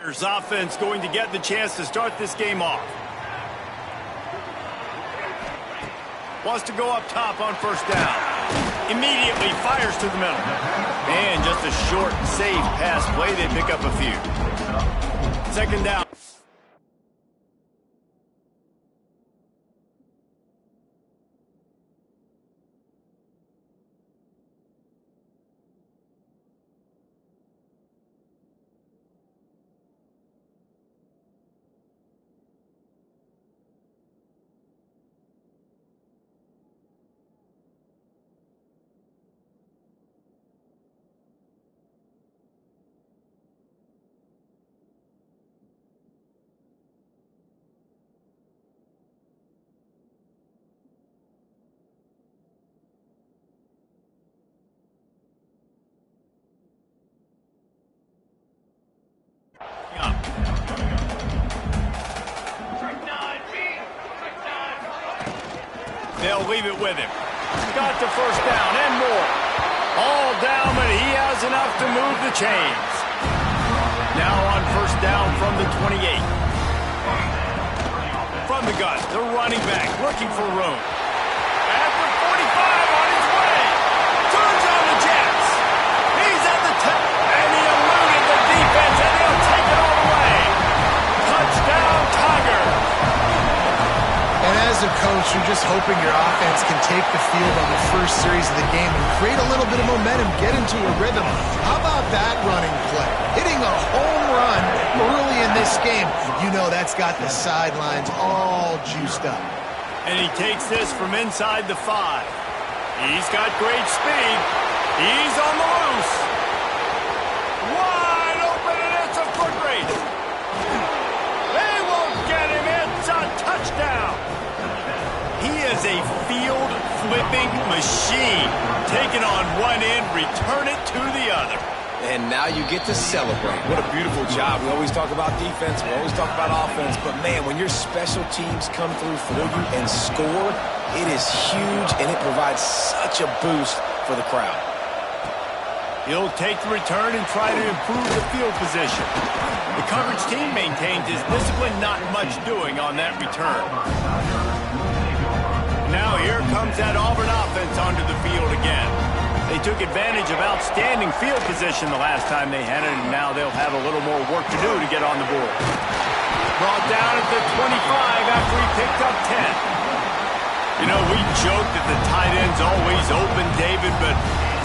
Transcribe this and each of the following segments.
Here's offense going to get the chance to start this game off. Wants to go up top on first down. Immediately fires to the middle. And just a short, safe pass play. They pick up a few. Second down. They'll leave it with him. Got the first down and more. All down, but he has enough to move the chains. Now on first down from the 28. From the gun, the running back looking for room. At the 45 on his way. Turns on the Jets. He's at the 10. And he eluded the defense, and he'll take it all the way. Touchdown, Tigers. And as a coach, you're just hoping your offense can take the field on the first series of the game and create a little bit of momentum, get into a rhythm. How about that running play? Hitting a home run early in this game. You know that's got the sidelines all juiced up. And he takes this from inside the 5. He's got great speed. He's on the loose. Wide open, and it's a foot race. They won't get him. It's a touchdown. He is a field-flipping machine. Take it on one end, return it to the other. And now you get to celebrate. What a beautiful job. We always talk about defense. We always talk about offense. But, man, when your special teams come through for you and score, it is huge, and it provides such a boost for the crowd. He'll take the return and try to improve the field position. The coverage team maintains his discipline, not much doing on that return. Now here comes that Auburn offense onto the field again. They took advantage of outstanding field position the last time they had it, and now they'll have a little more work to do to get on the board. Brought down at the 25 after he picked up 10. You know, we joke that the tight end's always open, David, but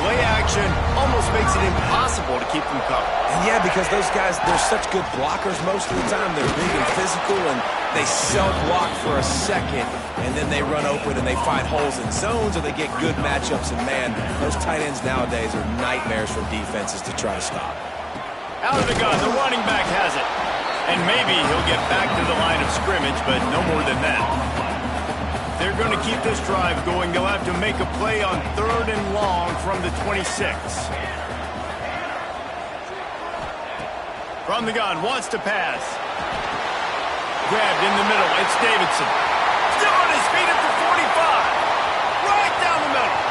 play action almost makes it impossible to keep them covered. And yeah, because those guys, they're such good blockers most of the time. They're big and physical, and they self-block for a second, and then they run open and they find holes in zones, or they get good matchups. And, man, those tight ends nowadays are nightmares for defenses to try to stop. Out of the gun, the running back has it. And maybe he'll get back to the line of scrimmage, but no more than that. They're going to keep this drive going. They'll have to make a play on 3rd and long from the 26. From the gun, wants to pass. Grabbed in the middle, it's Davidson. Still on his feet at the 45. Right down the middle.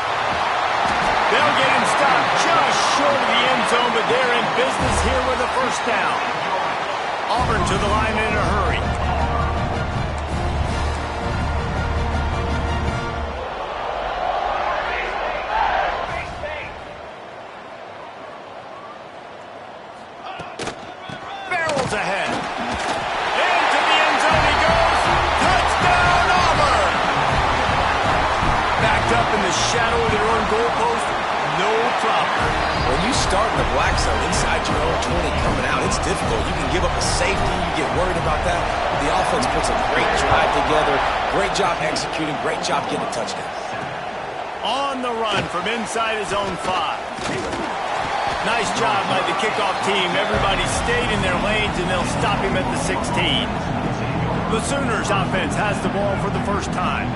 They'll get him stopped just short of the end zone, but they're in business here with a first down. Auburn to the line in a hurry. Ahead. Into the end zone he goes. Touchdown, Auburn! Backed up in the shadow of their own goalpost. No problem. When you start in the black zone inside your own 20 coming out, it's difficult. You can give up a safety. You get worried about that. The offense puts a great drive together. Great job executing. Great job getting a touchdown. On the run from inside his own 5. Nice job by the kickoff team. Everybody stayed in their lanes, and they'll stop him at the 16. The Sooners offense has the ball for the first time.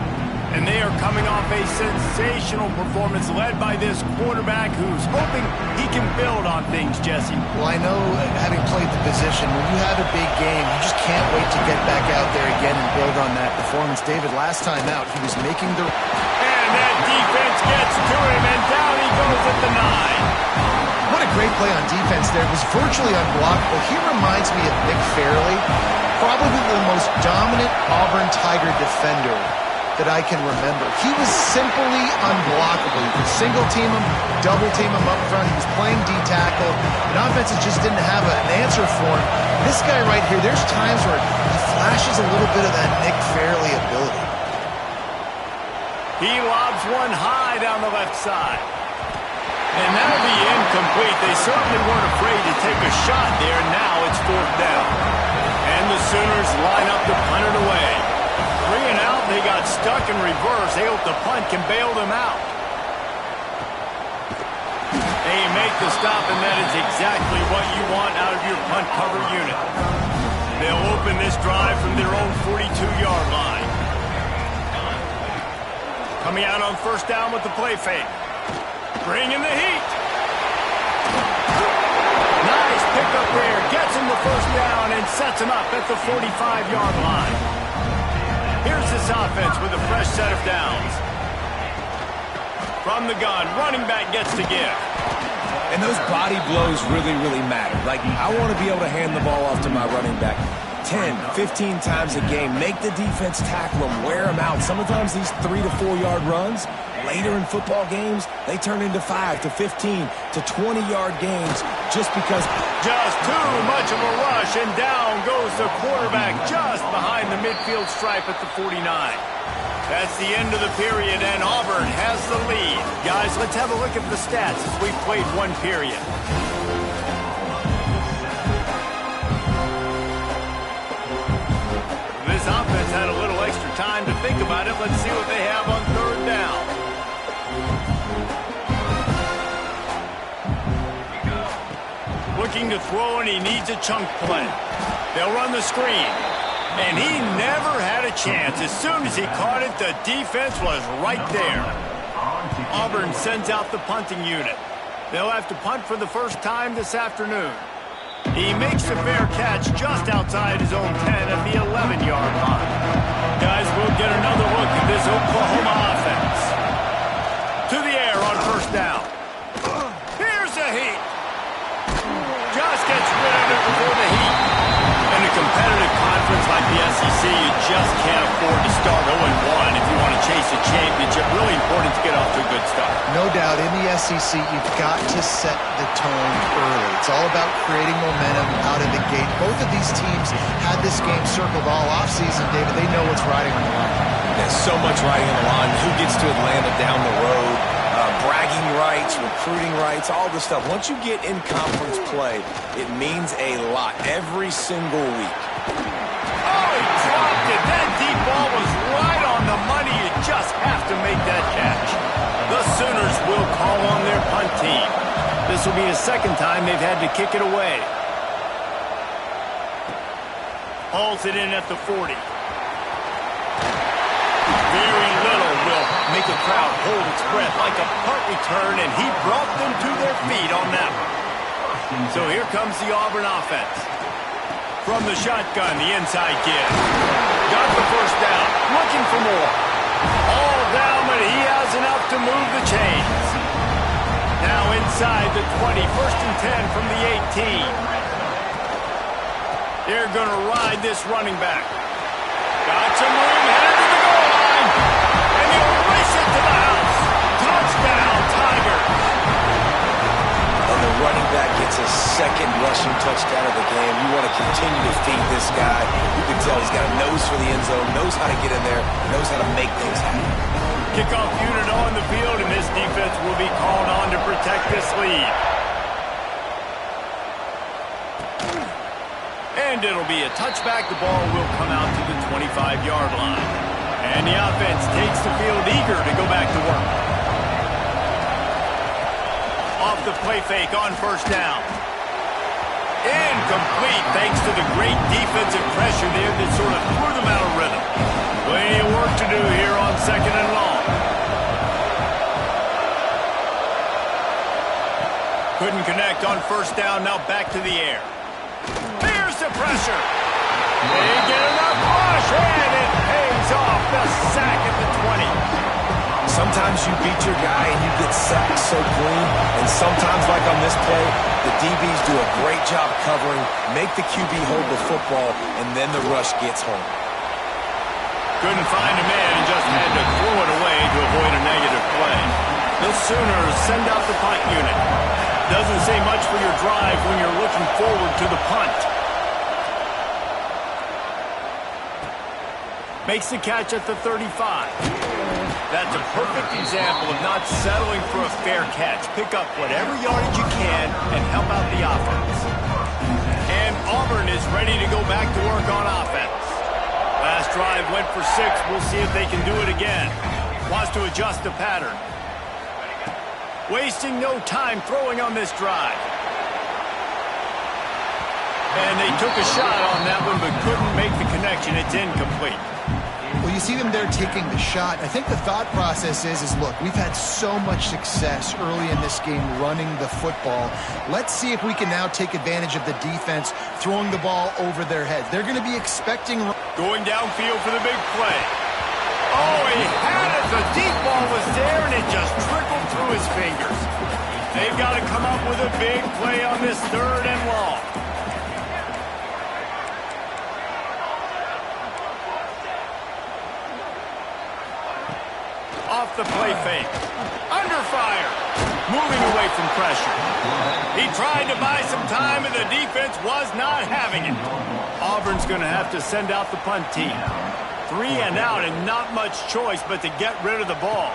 And they are coming off a sensational performance led by this quarterback who's hoping he can build on things, Jesse. Well, I know, having played the position, when you have a big game, you just can't wait to get back out there again and build on that performance. David, last time out, he was making the... And that defense gets to him, and down he goes at the 9. What a great play on defense there. It was virtually unblockable. He reminds me of Nick Fairley, probably the most dominant Auburn Tiger defender that I can remember. He was simply unblockable. You could single team him, double team him up front. He was playing D-tackle, and offenses just didn't have an answer for him. This guy right here, there's times where he flashes a little bit of that Nick Fairley ability. He lobs one high down the left side. And that'll be incomplete. They certainly weren't afraid to take a shot there. Now it's 4th down. And the Sooners line up to punt it away. 3 and out, they got stuck in reverse. They hope the punt can bail them out. They make the stop, and that is exactly what you want out of your punt cover unit. They'll open this drive from their own 42-yard line. Coming out on 1st down with the play fake. Bringing the heat. Nice pickup there. Gets him the 1st down and sets him up at the 45-yard line. Here's this offense with a fresh set of downs. From the gun, running back gets to give. And those body blows really, really matter. Like, I want to be able to hand the ball off to my running back 10, 15 times a game. Make the defense tackle them, wear them out. Sometimes these 3 to 4 yard runs, later in football games, they turn into 5 to 15 to 20-yard games just because. Just too much of a rush, and down goes the quarterback just behind the midfield stripe at the 49. That's the end of the period, and Auburn has the lead. Guys, let's have a look at the stats as we've played 1 period. This offense had a little extra time to think about it. Let's see what they have on 3rd down. Looking to throw, and he needs a chunk play. They'll run the screen. And he never had a chance. As soon as he caught it, the defense was right there. Auburn sends out the punting unit. They'll have to punt for the first time this afternoon. He makes a fair catch just outside his own 10 at the 11-yard line. Guys, we'll get another look at this Oklahoma offense. To the air on 1st down. Here's a heat. Just gets rid of it before the heat. In a competitive conference like the SEC, you just can't afford to start 0-1 if you want to chase a championship. Really important to get off to a good start. No doubt, in the SEC, you've got to set the tone early. It's all about creating momentum out of the gate. Both of these teams had this game circled all offseason, David. They know what's riding on the line. There's so much riding on the line. Who gets to Atlanta down the road? Bragging rights, recruiting rights, all this stuff. Once you get in conference play, it means a lot every single week. Oh, he dropped it. That deep ball was right on the money. You just have to make that catch. The Sooners will call on their punt team. This will be the 2nd time they've had to kick it away. Hauls it in at the 40. Very little will make a crowd hold its breath like a punt return, and he brought them to their feet on that one. So here comes the Auburn offense. From the shotgun, the inside give. Got the 1st down, looking for more. All down, but he has enough to move the chains. Now inside the 20, 1st and 10 from the 18. They're going to ride this running back. Got some room, headed to the goal line. And he'll race it to the house. Touchdown, Tigers. And the running back gets his 2nd rushing touchdown of the game. You want to continue to feed this guy. You can tell he's got a nose for the end zone, knows how to get in there, knows how to make things happen. Kickoff unit on the field, and this defense will be called on to protect this lead. And it'll be a touchback. The ball will come out to the 25-yard line. And the offense takes the field eager to go back to work. Off the play fake on 1st down. Incomplete thanks to the great defensive pressure there that sort of threw them out of rhythm. Plenty of work to do here on 2nd and long. Couldn't connect on 1st down. Now back to the air. Here's the pressure. They get enough push, and it pays off. The sack at the 20. Sometimes you beat your guy and you get sacked so clean. And sometimes, like on this play, the DBs do a great job covering, make the QB hold the football, and then the rush gets home. Couldn't find a man and just had to throw it away to avoid a negative play. The Sooners send out the punt unit. Doesn't say much for your drive when you're looking forward to the punt. Makes the catch at the 35. That's a perfect example of not settling for a fair catch. Pick up whatever yardage you can and help out the offense. And Auburn is ready to go back to work on offense. Last drive went for 6. We'll see if they can do it again. Wants to adjust the pattern. Wasting no time throwing on this drive. And they took a shot on that one but couldn't make the connection. It's incomplete. Well, you see them there taking the shot. I think the thought process is look, we've had so much success early in this game running the football. Let's see if we can now take advantage of the defense throwing the ball over their heads. They're going to be expecting... Going downfield for the big play. Oh, he had it. The deep ball was there, and it just trickled through his fingers. They've got to come up with a big play on this 3rd and long. Off the play fake. Under fire. Moving away from pressure. He tried to buy some time, and the defense was not having it. Auburn's going to have to send out the punt team. 3 and out, and not much choice but to get rid of the ball.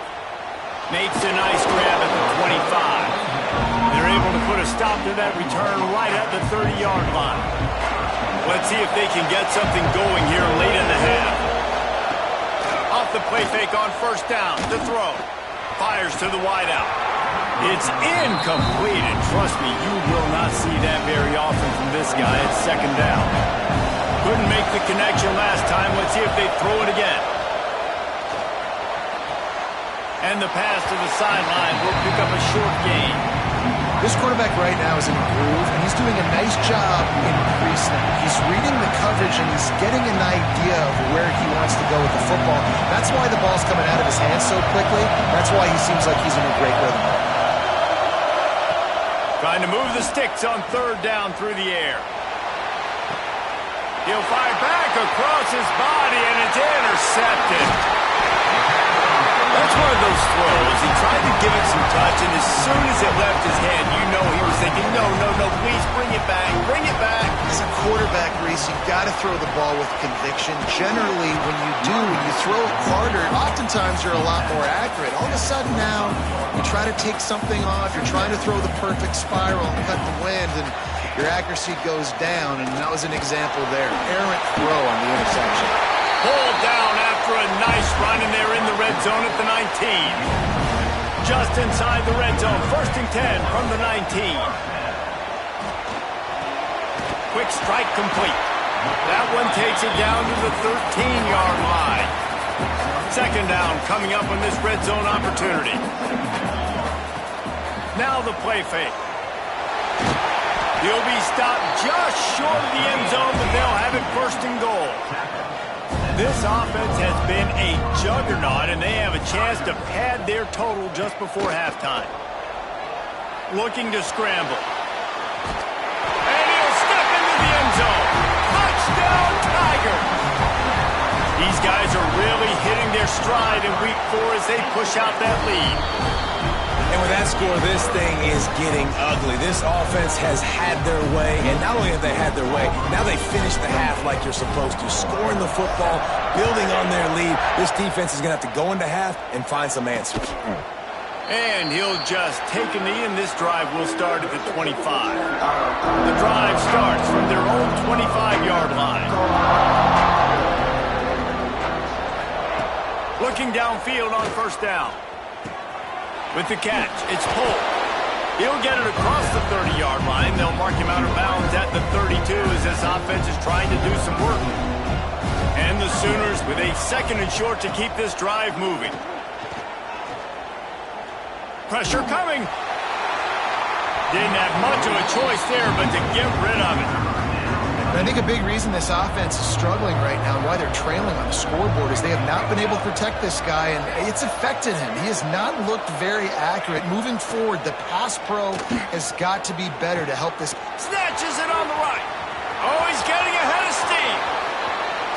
Makes a nice grab at the 25. They're able to put a stop to that return right at the 30-yard line. Let's see if they can get something going here late in the half. Off the play fake on 1st down. To throw. Fires to the wideout. It's incomplete, and trust me, you will not see that very often from this guy. It's 2nd down. Couldn't make the connection last time. Let's see if they throw it again. And the pass to the sideline will pick up a short gain. This quarterback right now is in a groove, and he's doing a nice job in pre-snap. He's reading the coverage, and he's getting an idea of where he wants to go with the football. That's why the ball's coming out of his hands so quickly. That's why he seems like he's in a great rhythm. Trying to move the sticks on 3rd down through the air. He'll fire back across his body, and it's intercepted. That's one of those throws. He tried to give it some touch, and as soon as it left his hand, you know he was thinking, no, please bring it back, bring it back. As a quarterback, Reese, you've got to throw the ball with conviction. Generally, when you throw it harder, oftentimes you're a lot more accurate. All of a sudden now, you try to take something off, you're trying to throw the perfect spiral and cut the wind, and your accuracy goes down, and that was an example there. Errant throw on the interception. Pulled down after a nice run, and they're in the red zone at the 19. Just inside the red zone, 1st and 10 from the 19. Quick strike complete. That one takes it down to the 13-yard line. 2nd down coming up on this red zone opportunity. Now the play fake. He'll be stopped just short of the end zone, but they'll have it 1st and goal. This offense has been a juggernaut, and they have a chance to pad their total just before halftime. Looking to scramble. And he'll step into the end zone. Touchdown, Tiger! These guys are really hitting their stride in week 4 as they push out that lead. And with that score, this thing is getting ugly. This offense has had their way, and not only have they had their way, now they finish the half like you're supposed to, scoring the football, building on their lead. This defense is going to have to go into half and find some answers. And he'll just take a knee, and this drive will start at the 25. The drive starts from their own 25-yard line. Looking downfield on 1st down. With the catch, it's pulled. He'll get it across the 30-yard line. They'll mark him out of bounds at the 32 as this offense is trying to do some work. And the Sooners with a 2nd and short to keep this drive moving. Pressure coming. Didn't have much of a choice there, but to get rid of it. And I think a big reason this offense is struggling right now and why they're trailing on the scoreboard is they have not been able to protect this guy, and it's affected him. He has not looked very accurate. Moving forward, the pass pro has got to be better to help this. Snatches it on the right. Oh, he's getting ahead of steam.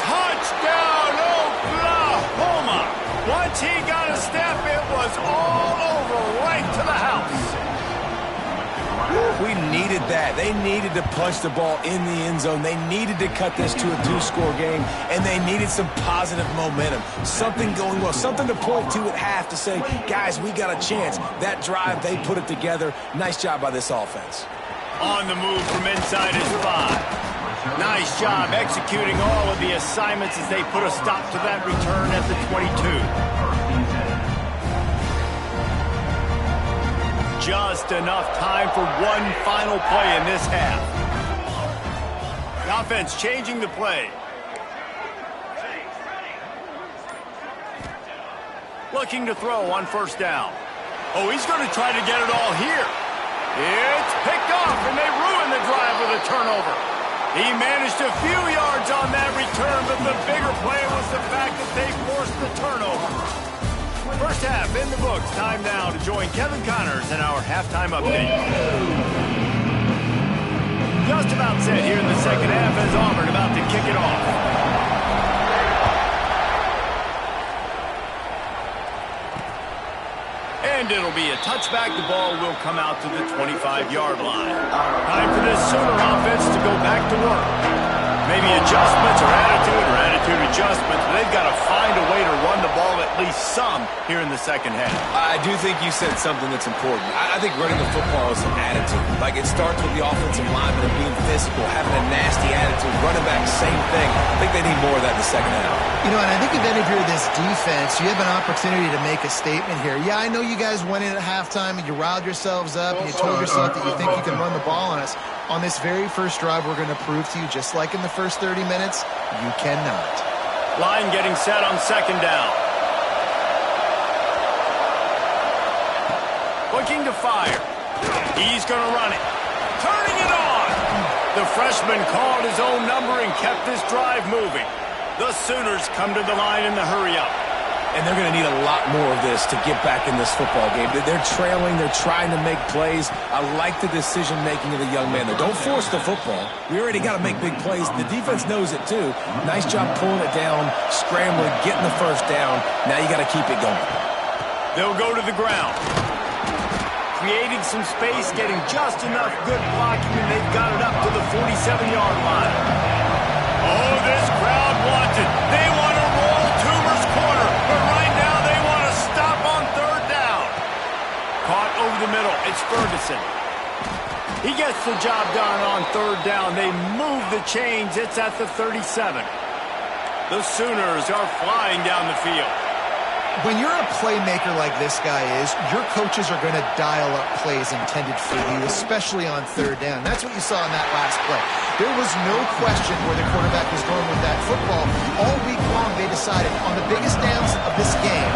Touchdown, Oklahoma. Once he got a step, it was all over, right to the house. We needed that. They needed to punch the ball in the end zone. They needed to cut this to a 2-score game, and they needed some positive momentum. Something going well, something to point to at half to say, guys, we got a chance. That drive, they put it together. Nice job by this offense. On the move from inside his 5. Nice job executing all of the assignments as they put a stop to that return at the 22. Just enough time for one final play in this half. The offense changing the play. Looking to throw on first down. Oh, he's going to try to get it all here. It's picked off, and they ruin the drive with a turnover. He managed a few yards on that return, but the bigger play was the fact that they forced the turnover. First half in the books. Time now to join Kevin Connors in our halftime update. Just about set here in the second half as Auburn about to kick it off. And it'll be a touchback. The ball will come out to the 25-yard line. Time for this Sooner offense to go back to work. Maybe adjustments or attitude adjustments. They've got to find a way to run the ball at least some here in the second half. I do think you said something that's important. I think running the football is an attitude. Like, it starts with the offensive lineman and being physical, having a nasty attitude. Running back, same thing. I think they need more of that in the second half. You know, and I think even if you're this defense, you have an opportunity to make a statement here. Yeah, I know you guys went in at halftime and you riled yourselves up and you told yourself that you think you can run the ball on us. On this very first drive, we're going to prove to you, just like in the first 30 minutes, you cannot. Line getting set on second down. Looking to fire. He's going to run it. Turning it on. The freshman called his own number and kept this drive moving. The Sooners come to the line in the hurry-up. And they're going to need a lot more of this to get back in this football game. They're trailing. They're trying to make plays. I like the decision-making of the young man. Don't force the football. We already got to make big plays. The defense knows it, too. Nice job pulling it down, scrambling, getting the first down. Now you got to keep it going. They'll go to the ground. Creating some space, getting just enough good blocking, and they've got it up to the 47-yard line. Oh, this crowd wants it. They want to roll Toomer's corner, but right now they want to stop on third down. Caught over the middle. It's Ferguson. He gets the job done on third down. They move the chains. It's at the 37. The Sooners are flying down the field. When you're a playmaker like this guy is, your coaches are going to dial up plays intended for you, especially on third down. That's what you saw in that last play. There was no question where the quarterback was going with that football. All week long, they decided on the biggest downs of this game,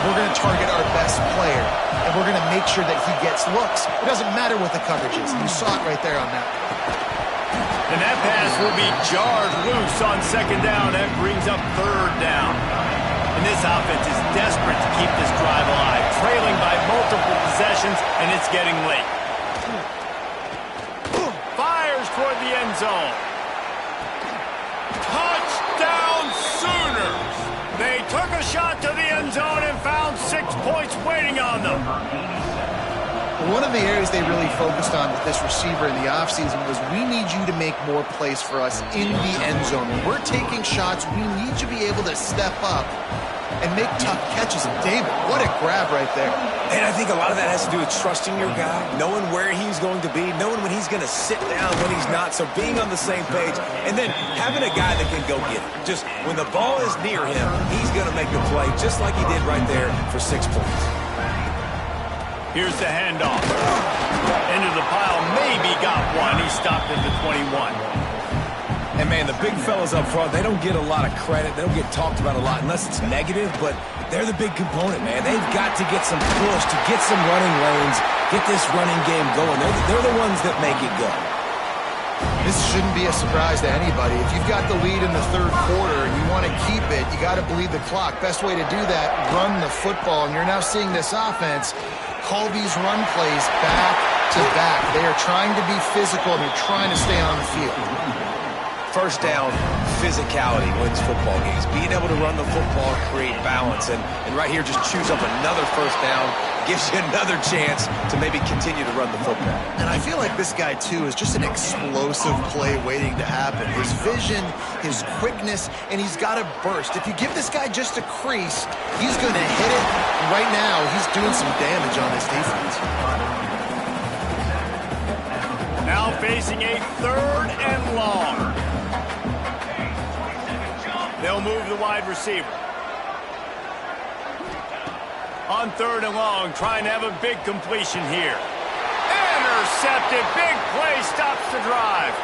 we're going to target our best player, and we're going to make sure that he gets looks. It doesn't matter what the coverage is. You saw it right there on that play. And that pass will be jarred loose on second down. That brings up third down. And this offense is desperate to keep this drive alive, trailing by multiple possessions, and it's getting late. Fires toward the end zone. Touchdown Sooners! They took a shot to the end zone and found 6 points waiting on them. One of the areas they really focused on with this receiver in the offseason was we need you to make more plays for us in the end zone. When we're taking shots, we need you to be able to step up and make tough catches. And David, what a grab right there. And I think a lot of that has to do with trusting your guy, knowing where he's going to be, knowing when he's going to sit down, when he's not, so being on the same page, and then having a guy that can go get it. Just when the ball is near him, he's going to make the play just like he did right there for 6 points. Here's the handoff. Into the pile, maybe got one. He stopped at the 21. And, man, the big fellas up front, they don't get a lot of credit. They don't get talked about a lot unless it's negative, but they're the big component, man. They've got to get some push, to get some running lanes, get this running game going. They're the ones that make it go. This shouldn't be a surprise to anybody. If you've got the lead in the third quarter and you want to keep it, you got to bleed the clock. Best way to do that, run the football. And you're now seeing this offense call these run plays back to back. They are trying to be physical and they're trying to stay on the field. First down, physicality wins football games. Being able to run the football, create balance, and right here just choose up another first down, gives you another chance to maybe continue to run the football. And I feel like this guy, too, is just an explosive play waiting to happen. His vision, his quickness, and he's got a burst. If you give this guy just a crease, he's going to hit it. Right now, he's doing some damage on this defense. Now facing a 3rd and long. They'll move the wide receiver. On 3rd and long, trying to have a big completion here. Intercepted. Big play stops the drive.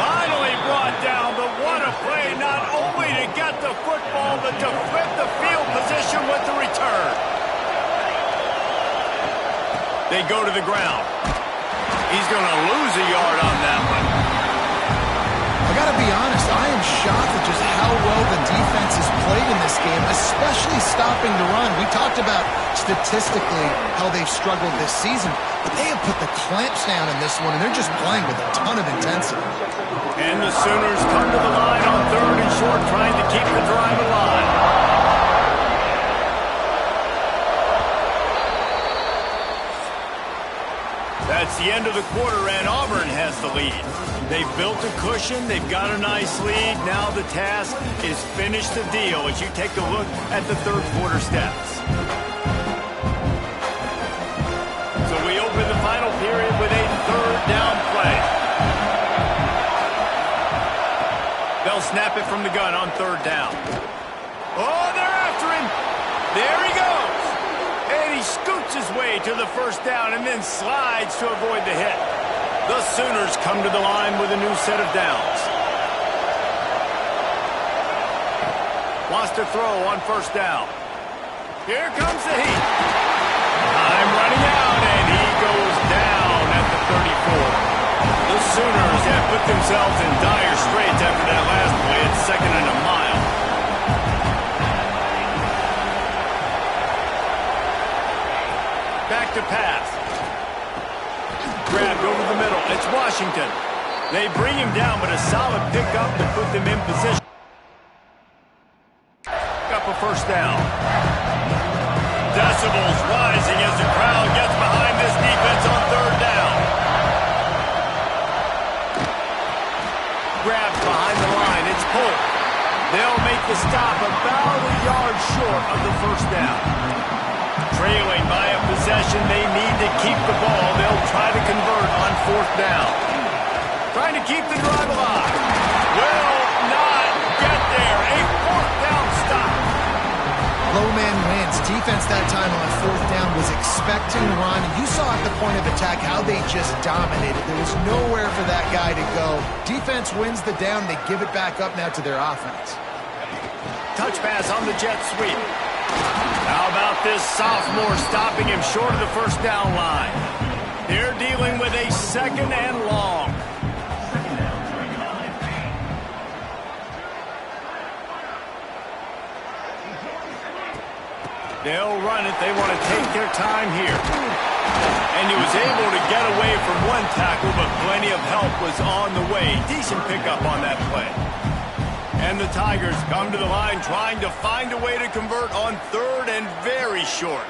Finally brought down, but what a play, not only to get the football, but to flip the field position with the return. They go to the ground. He's going to lose a yard on that one. I got to be honest, I am shocked at just how well the defense has played in this game, especially stopping the run. We talked about statistically how they've struggled this season, but they have put the clamps down in this one, and they're just playing with a ton of intensity. And the Sooners come to the line on 3rd and short, trying to keep the drive alive. That's the end of the quarter, and Auburn has the lead. They've built a cushion. They've got a nice lead. Now the task is finish the deal as you take a look at the third quarter stats. So we open the final period with a 3rd down play. They'll snap it from the gun on 3rd down. Oh, they're after him. There he goes. And he scoots his way to the first down and then slides to avoid the hit. The Sooners come to the line with a new set of downs. Wants to throw on 1st down. Here comes the heat. Time running out, and he goes down at the 34. The Sooners have put themselves in dire straits after that last play. It's 2nd and a mile. Back to pass. Grabbed over the middle. It's Washington. They bring him down, but a solid pickup to put them in position. Up a 1st down. Decibels rising as the crowd gets behind this defense on 3rd down. Grabbed behind the line. It's Polk. They'll make the stop about a yard short of the 1st down. Trailing by a possession, they need to keep the ball. They'll try to convert on 4th down. Trying to keep the drive alive. Will not get there. A 4th down stop. Low man wins. Defense that time on 4th down was expecting to run. You saw at the point of attack how they just dominated. There was nowhere for that guy to go. Defense wins the down. They give it back up now to their offense. Touch pass on the jet sweep. How about this sophomore stopping him short of the 1st down line? They're dealing with a 2nd and long. They'll run it. They want to take their time here. And he was able to get away from one tackle, but plenty of help was on the way. Decent pickup on that play. And the Tigers come to the line trying to find a way to convert on 3rd and very short.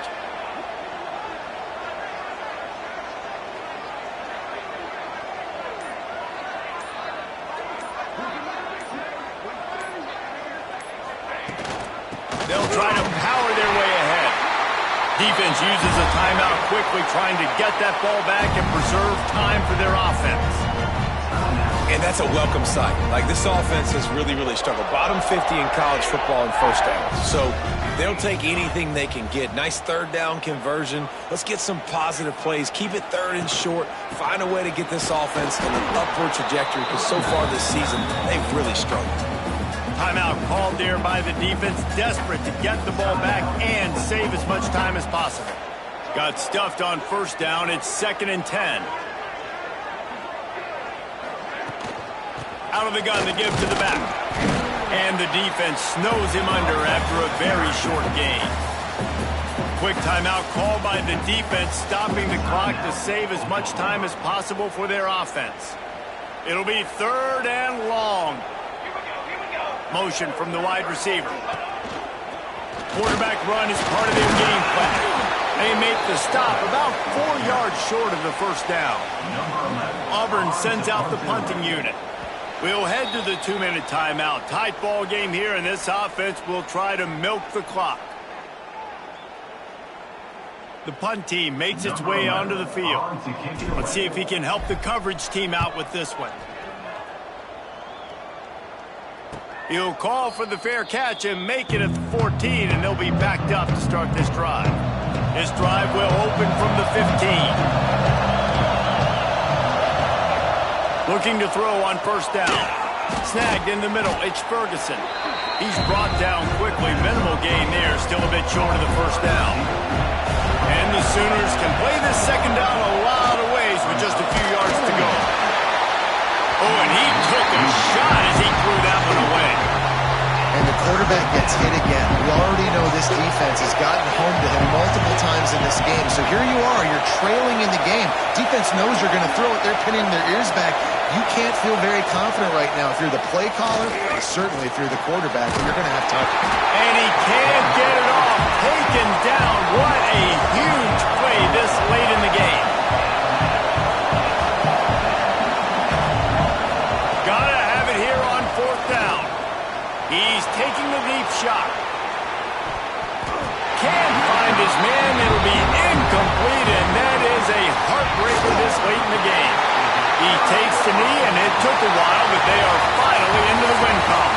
They'll try to power their way ahead. Defense uses a timeout quickly, trying to get that ball back and preserve time for their offense. And that's a welcome sight. Like, this offense has really, really struggled. Bottom 50 in college football in 1st downs. So they'll take anything they can get. Nice 3rd down conversion. Let's get some positive plays. Keep it 3rd and short. Find a way to get this offense in an upward trajectory, because so far this season, they've really struggled. Timeout called there by the defense, desperate to get the ball back and save as much time as possible. Got stuffed on 1st down. It's 2nd and 10. Out of the gun to give to the back. And the defense snows him under after a very short gain. Quick timeout called by the defense, stopping the clock to save as much time as possible for their offense. It'll be 3rd and long. Motion from the wide receiver. Quarterback run is part of their game plan. They make the stop about 4 yards short of the first down. Auburn sends out the punting unit. We'll head to the 2-minute timeout. Tight ball game here, and this offense will try to milk the clock. The punt team makes its way onto the field. Let's see if he can help the coverage team out with this one. He'll call for the fair catch and make it at the 14, and they'll be backed up to start this drive. This drive will open from the 15. Looking to throw on first down. Snagged in the middle, it's Ferguson. He's brought down quickly. Minimal gain there, still a bit short of the first down. And the Sooners can play this second down a lot of ways with just a few yards to go. Oh, and he took a shot as he threw that one away. And the quarterback gets hit again. We already know this defense has gotten home to him multiple times in this game. So here you are, you're trailing in the game. Defense knows you're going to throw it. They're pinning their ears back. You can't feel very confident right now if you're the play caller, and certainly if you're the quarterback, and you're going to have time. And he can't get it off. Taken down. What a huge play this late in the game. Gotta have it here on 4th down. He's taking the deep shot. Can't find his man. It'll be incomplete, and that is a heartbreaker this late in the game. He takes the knee, and it took a while, but they are finally into the win column.